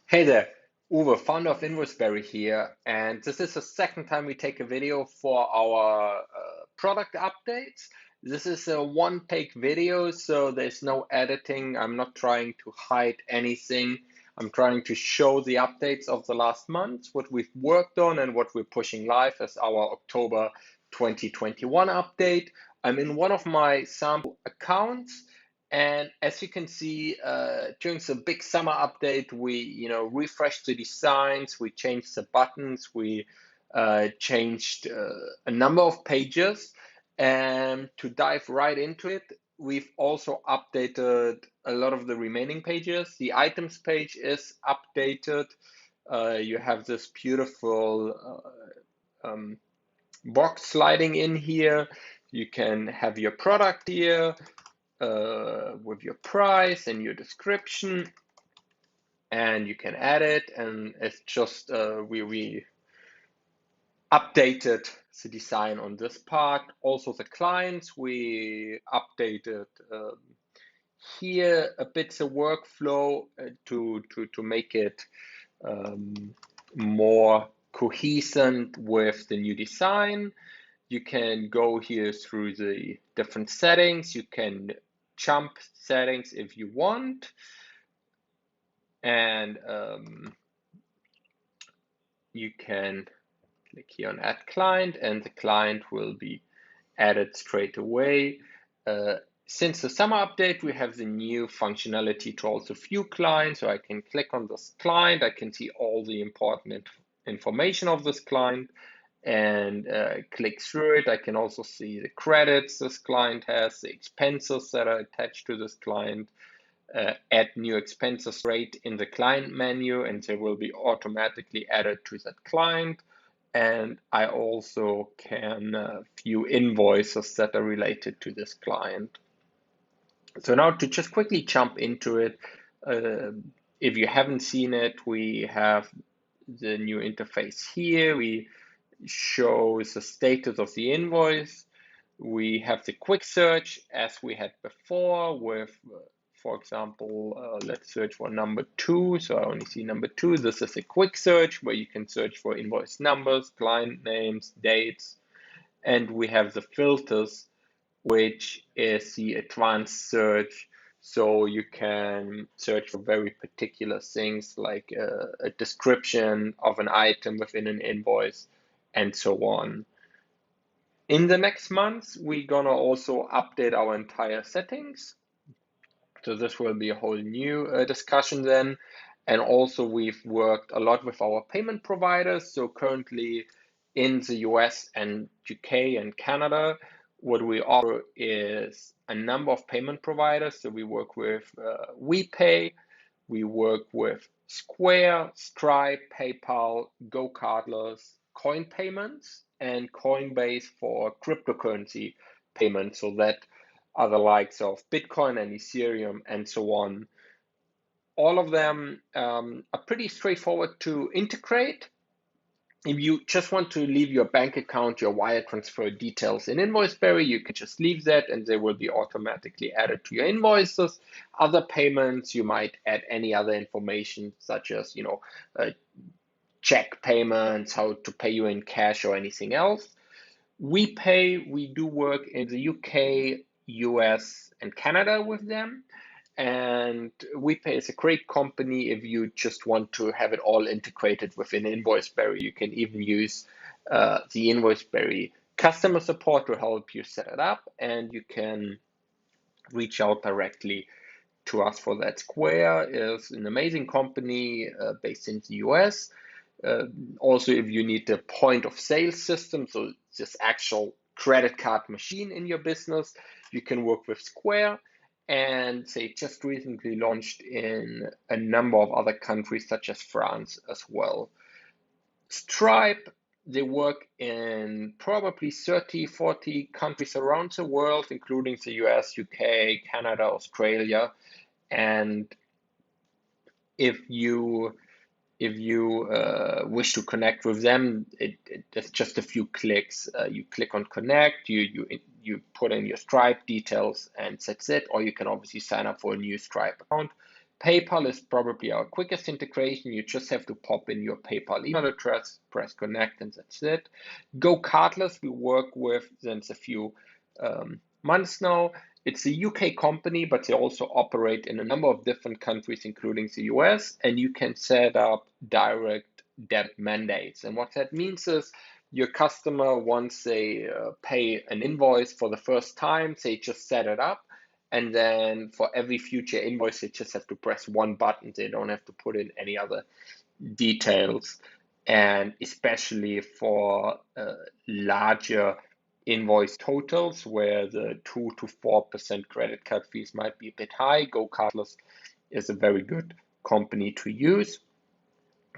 Hey there, Uwe, founder of InvoiceBerry here, and this is the second time we take a video for our product updates. This is a one-take video, so there's no editing. I'm not trying to hide anything. I'm trying to show the updates of the last month, what we've worked on and what we're pushing live as our October 2021 update. I'm in one of my sample accounts. And as you can see, during the big summer update, we refreshed the designs, we changed the buttons, we changed a number of pages. And to dive right into it, we've also updated a lot of the remaining pages. The items page is updated. You have this beautiful box sliding in here. You can have your product here with your price and your description, and you can add it. And it's just we updated the design on this part. Also the clients, we updated here a bit the workflow to make it more cohesive with the new design. You can go here through the different settings. You can jump settings if you want. And you can click here on Add Client, and the client will be added straight away. Since the summer update, we have the new functionality to also view clients. So I can click on this client. I can see all the important information of this client and click through it. I can also see the credits this client has, the expenses that are attached to this client, add new expenses rate in the client menu, and they will be automatically added to that client. And I also can view invoices that are related to this client. So now to just quickly jump into it, if you haven't seen it, we have the new interface here. We show the status of the invoice. We have the quick search as we had before with, for example, let's search for number 2. So I only see number 2. This is a quick search where you can search for invoice numbers, client names, dates, and we have the filters, which is the advanced search. So you can search for very particular things like a description of an item within an invoice and so on. In the next months, we're gonna also update our entire settings. So this will be a whole new discussion then. And also we've worked a lot with our payment providers. So currently in the US and UK and Canada, what we offer is a number of payment providers. So we work with WePay, we work with Square, Stripe, PayPal, GoCardless, Coin Payments, and Coinbase for cryptocurrency payments. So that are the likes of Bitcoin and Ethereum and so on. All of them are pretty straightforward to integrate. If you just want to leave your bank account, your wire transfer details in InvoiceBerry, you can just leave that and they will be automatically added to your invoices. Other payments, you might add any other information such as, check payments, how to pay you in cash or anything else. We do work in the UK, US, and Canada with them. And WePay is a great company if you just want to have it all integrated within InvoiceBerry. You can even use the InvoiceBerry customer support to help you set it up, and you can reach out directly to us for that. Square is an amazing company based in the US. Also, if you need the point of sale system, so this actual credit card machine in your business, you can work with Square. And they just recently launched in a number of other countries, such as France as well. Stripe, they work in probably 30, 40 countries around the world, including the US, UK, Canada, Australia. And if you wish to connect with them, it's just a few clicks. You click on connect, you put in your Stripe details, and that's it. Or you can obviously sign up for a new Stripe account. PayPal is probably our quickest integration. You just have to pop in your PayPal email address, press connect, and that's it. Go Cardless, we work with since a few months now. It's a UK company, but they also operate in a number of different countries, including the US, and you can set up direct debit mandates. And what that means is your customer, once they pay an invoice for the first time, they just set it up. And then for every future invoice, they just have to press one button. They don't have to put in any other details. And especially for larger invoice totals where the 2 to 4% credit card fees might be a bit high, Go Cardless is a very good company to use.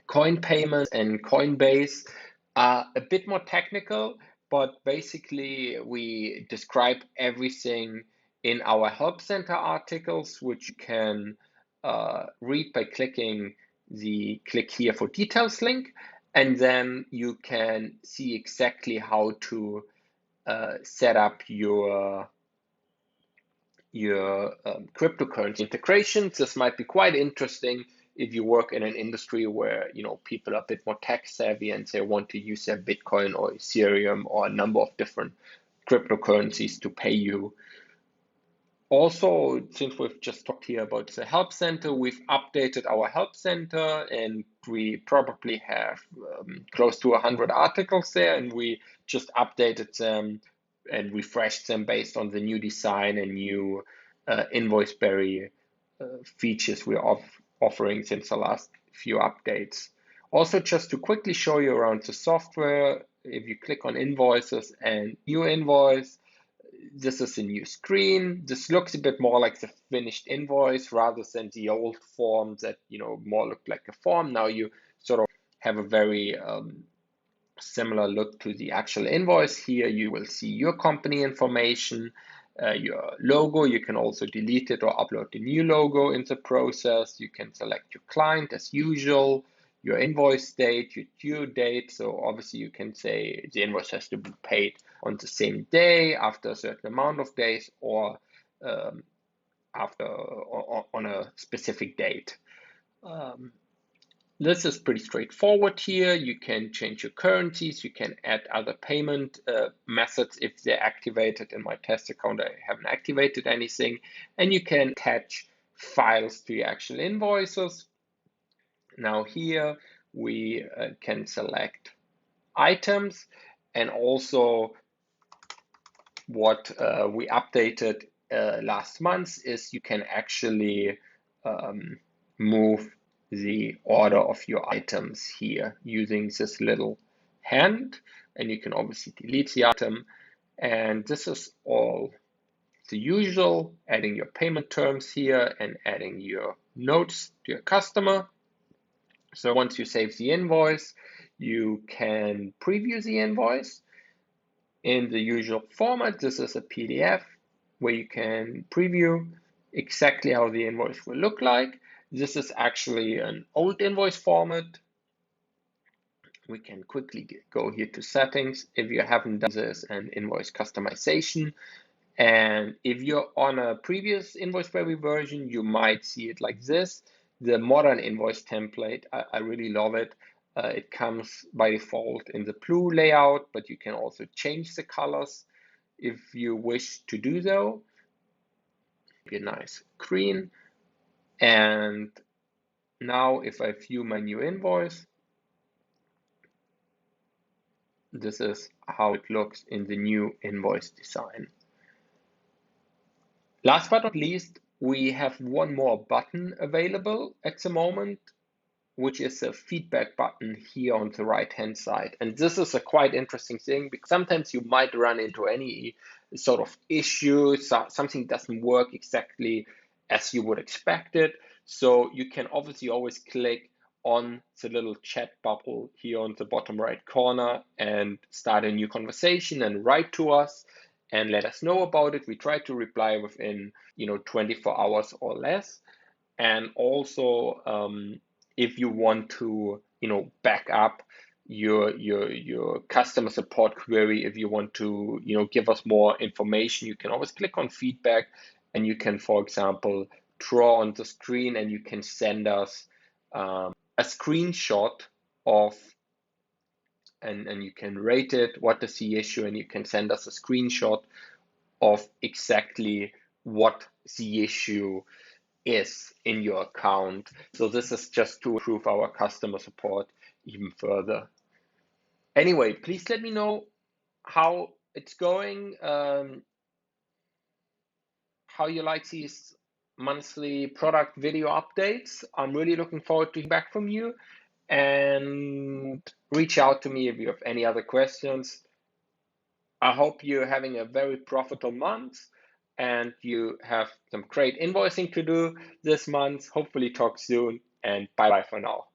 Coin payments and Coinbase are a bit more technical, but basically we describe everything in our Help Center articles, which you can read by clicking the click here for details link, and then you can see exactly how to set up your cryptocurrency integrations. This might be quite interesting if you work in an industry where people are a bit more tech savvy and they want to use their Bitcoin or Ethereum or a number of different cryptocurrencies to pay you. Also, since we've just talked here about the Help Center, we've updated our Help Center, and we probably have close to 100 articles there, and we just updated them and refreshed them based on the new design and new InvoiceBerry features we're offering since the last few updates. Also, just to quickly show you around the software, if you click on Invoices and New Invoice, this is a new screen. This looks a bit more like the finished invoice rather than the old form that more looked like a form. Now you sort of have a very similar look to the actual invoice. Here you will see your company information, your logo. You can also delete it or upload the new logo in the process. You can select your client as usual, your invoice date, your due date. So obviously you can say the invoice has to be paid on the same day, after a certain amount of days, or on a specific date. This is pretty straightforward here. You can change your currencies. You can add other payment methods if they're activated. In my test account, I haven't activated anything. And you can attach files to your actual invoices. Now here we can select items, and also what we updated last month is you can actually move the order of your items here using this little hand, and you can obviously delete the item. And this is all the usual, adding your payment terms here and adding your notes to your customer. So once you save the invoice, you can preview the invoice in the usual format. This is a PDF where you can preview exactly how the invoice will look like. This is actually an old invoice format. We can quickly go here to settings if you haven't done this, and invoice customization. And if you're on a previous InvoiceBerry version, you might see it like this. The modern invoice template, I really love it. It comes by default in the blue layout, but you can also change the colors if you wish to do so. A nice green. And now if I view my new invoice, this is how it looks in the new invoice design. Last but not least, we have one more button available at the moment, which is a feedback button here on the right-hand side. And this is a quite interesting thing, because sometimes you might run into any sort of issue, something doesn't work exactly as you would expect it. So you can obviously always click on the little chat bubble here on the bottom right corner and start a new conversation and write to us and let us know about it. We try to reply within 24 hours or less. And also if you want to back up your customer support query, if you want to give us more information, you can always click on feedback, and you can, for example, draw on the screen, and you can send us a screenshot of, and you can rate it, what is the issue, and you can send us a screenshot of exactly what the issue is in your account. So this is just to improve our customer support even further. Anyway, please let me know how it's going, how you like these monthly product video updates. I'm really looking forward to hear back from you, and reach out to me if you have any other questions. I hope you're having a very profitable month and you have some great invoicing to do this month. Hopefully talk soon, and bye bye for now.